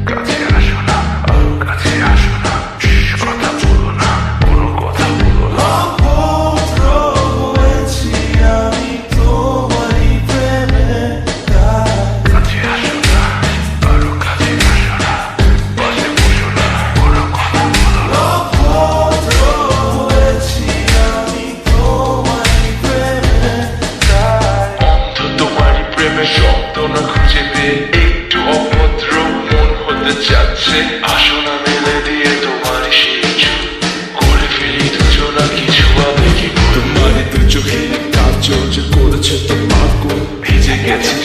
কাছে আসো না, আরো কাছে আসো না, কথা বলো না, কোনো কথা বলো না। অভদ্র হয়েছি আমি তোমারই প্রেমে, কাছে আসো না, আরো কাছে আসো না, পাশে বসো না, কোনো কথা বলো না। অভদ্র হয়েছি আমি তোমারই প্রেমে, অন্ধ তোমারই প্রেমে শব্দ না খুঁজে পেয়ে একটু অভদ্র মন হতে চাচ্ছে। আসো না মেলে দিয়ে তোমার সেই চুল করে ফেলি দুজনা কিছু আবেগী ভুল। তোমারই দু চোখে কাজল যে করেছে তো পাগল, ভিজে গেছে